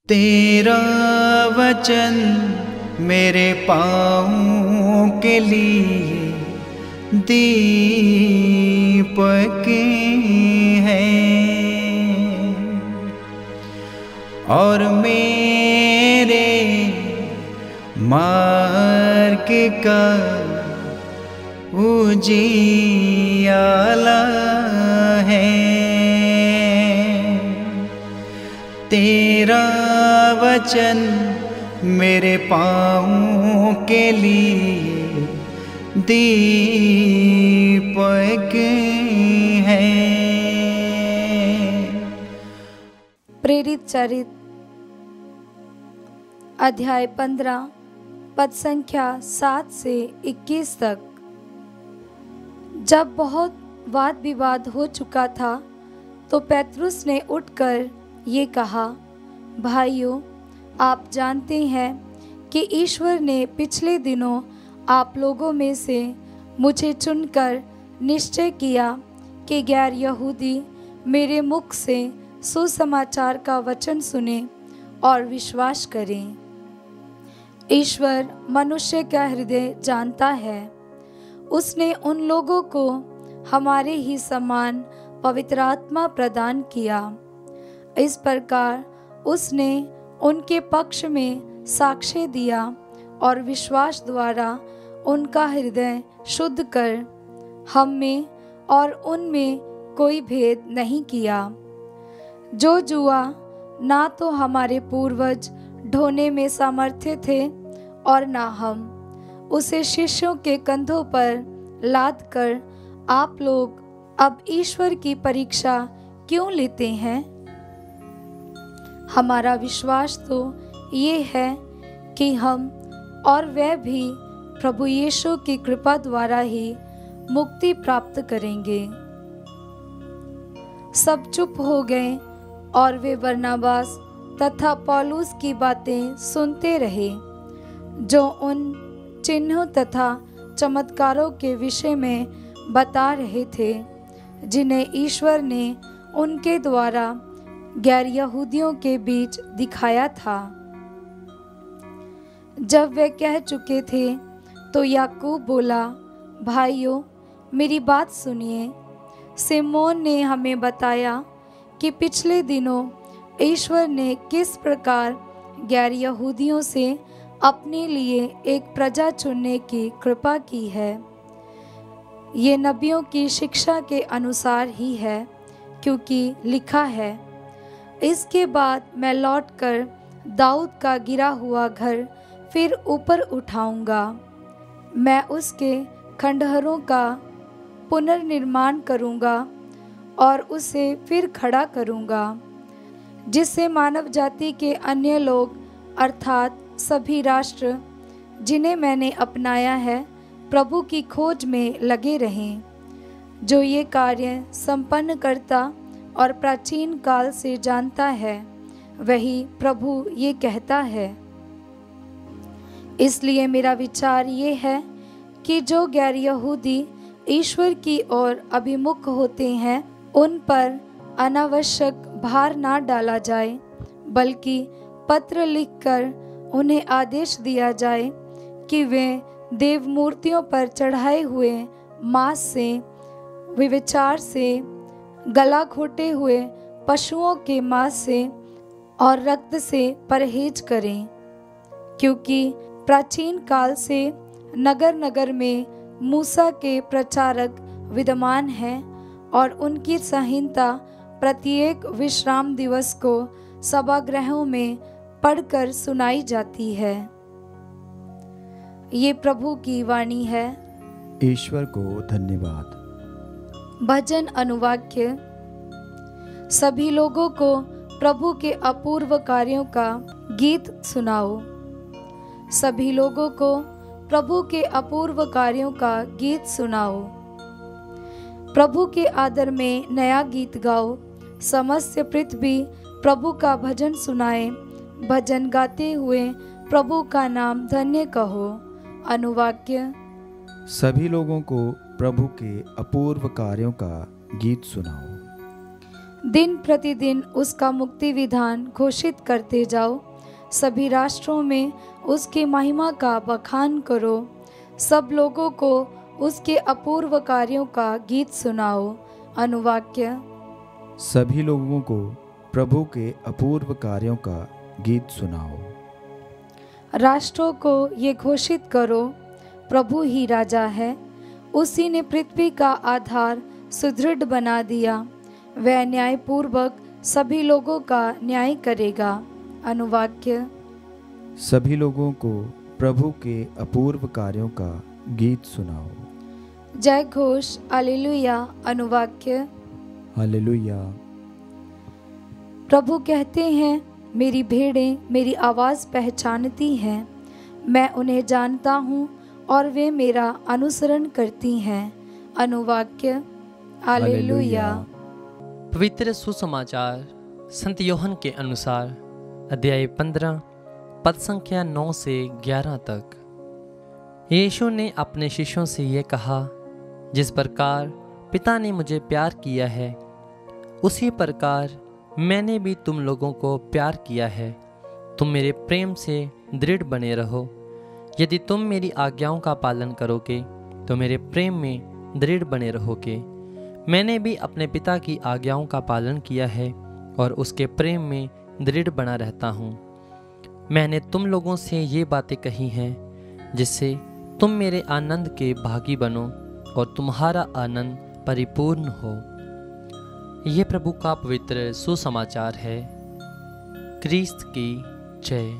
तेरा वचन मेरे पाँव के लिए दीपक है और मेरे मार्ग का उजियाला है। तेरा वचन मेरे पाँव के लिए दीपक है। प्रेरित चरित अध्याय 15 पद संख्या 7 से 21 तक। जब बहुत वाद विवाद हो चुका था तो पेत्रुस ने उठकर ये कहा, भाइयों, आप जानते हैं कि ईश्वर ने पिछले दिनों आप लोगों में से मुझे चुनकर निश्चय किया कि गैर यहूदी मेरे मुख से सुसमाचार का वचन सुने और विश्वास करें। ईश्वर मनुष्य का हृदय जानता है। उसने उन लोगों को हमारे ही समान पवित्र आत्मा प्रदान किया। इस प्रकार उसने उनके पक्ष में साक्ष्य दिया और विश्वास द्वारा उनका हृदय शुद्ध कर हम में और उनमें कोई भेद नहीं किया। जो जुआ ना तो हमारे पूर्वज ढोने में सामर्थ्य थे और ना हम, उसे शिष्यों के कंधों पर लाद कर आप लोग अब ईश्वर की परीक्षा क्यों लेते हैं? हमारा विश्वास तो ये है कि हम और वह भी प्रभु यीशु की कृपा द्वारा ही मुक्ति प्राप्त करेंगे। सब चुप हो गए और वे बरनबास तथा पौलुस की बातें सुनते रहे, जो उन चिन्हों तथा चमत्कारों के विषय में बता रहे थे जिन्हें ईश्वर ने उनके द्वारा गैर यहूदियों के बीच दिखाया था। जब वे कह चुके थे तो याकूब बोला, भाइयों, मेरी बात सुनिए। सिमोन ने हमें बताया कि पिछले दिनों ईश्वर ने किस प्रकार गैर यहूदियों से अपने लिए एक प्रजा चुनने की कृपा की है। ये नबियों की शिक्षा के अनुसार ही है, क्योंकि लिखा है, इसके बाद मैं लौटकर दाऊद का गिरा हुआ घर फिर ऊपर उठाऊंगा। मैं उसके खंडहरों का पुनर्निर्माण करूंगा और उसे फिर खड़ा करूंगा, जिससे मानव जाति के अन्य लोग अर्थात सभी राष्ट्र जिन्हें मैंने अपनाया है प्रभु की खोज में लगे रहें। जो ये कार्य संपन्न करता और प्राचीन काल से जानता है, वही प्रभु ये कहता है। इसलिए मेरा विचार ये है कि जो गैर यहूदी ईश्वर की ओर अभिमुख होते हैं, उन पर अनावश्यक भार ना डाला जाए, बल्कि पत्र लिखकर उन्हें आदेश दिया जाए कि वे देव मूर्तियों पर चढ़ाए हुए मांस से, व्यभिचार से, गला घोटे हुए पशुओं के मांस से और रक्त से परहेज करें, क्योंकि प्राचीन काल से नगर नगर में मूसा के प्रचारक विद्यमान हैं और उनकी संहिता प्रत्येक विश्राम दिवस को सभागृहों में पढ़कर सुनाई जाती है। ये प्रभु की वाणी है। ईश्वर को धन्यवाद। भजन अनुवाक्य। सभी लोगों को प्रभु के अपूर्व कार्यों का गीत सुनाओ। सभी लोगों को प्रभु के अपूर्व कार्यों का गीत सुनाओ। प्रभु के आदर में नया गीत गाओ। समस्त पृथ्वी प्रभु का भजन सुनाए। भजन गाते हुए प्रभु का नाम धन्य कहो। अनुवाक्य। सभी लोगों को प्रभु के अपूर्व कार्यों का गीत सुनाओ। दिन प्रतिदिन उसका मुक्ति विधान घोषित करते जाओ। सभी राष्ट्रों में उसकी महिमा का बखान करो। सब लोगों को उसके अपूर्व कार्यों का गीत सुनाओ। अनुवाक्य। सभी लोगों को प्रभु के अपूर्व कार्यों का गीत सुनाओ। राष्ट्रों को ये घोषित करो, प्रभु ही राजा है। उसी ने पृथ्वी का आधार सुदृढ़ बना दिया। वह न्यायपूर्वक सभी लोगों का न्याय करेगा। अनुवाक्य। सभी लोगों को प्रभु के अपूर्व कार्यों का गीत सुनाओ। जय घोष हालेलुया। अनुवाक्य। हालेलुया। प्रभु कहते हैं, मेरी भेड़ें मेरी आवाज़ पहचानती हैं, मैं उन्हें जानता हूँ और वे मेरा अनुसरण करती हैं। अनुवाक्य। हालेलुया। पवित्र सुसमाचार संत योहन के अनुसार अध्याय 15 पद संख्या 9 से 11 तक। यीशु ने अपने शिष्यों से ये कहा, जिस प्रकार पिता ने मुझे प्यार किया है उसी प्रकार मैंने भी तुम लोगों को प्यार किया है। तुम मेरे प्रेम से दृढ़ बने रहो। यदि तुम मेरी आज्ञाओं का पालन करोगे तो मेरे प्रेम में दृढ़ बने रहोगे। मैंने भी अपने पिता की आज्ञाओं का पालन किया है और उसके प्रेम में दृढ़ बना रहता हूँ। मैंने तुम लोगों से ये बातें कही हैं जिससे तुम मेरे आनंद के भागी बनो और तुम्हारा आनंद परिपूर्ण हो। ये प्रभु का पवित्र सुसमाचार है। क्रिस्त की जय।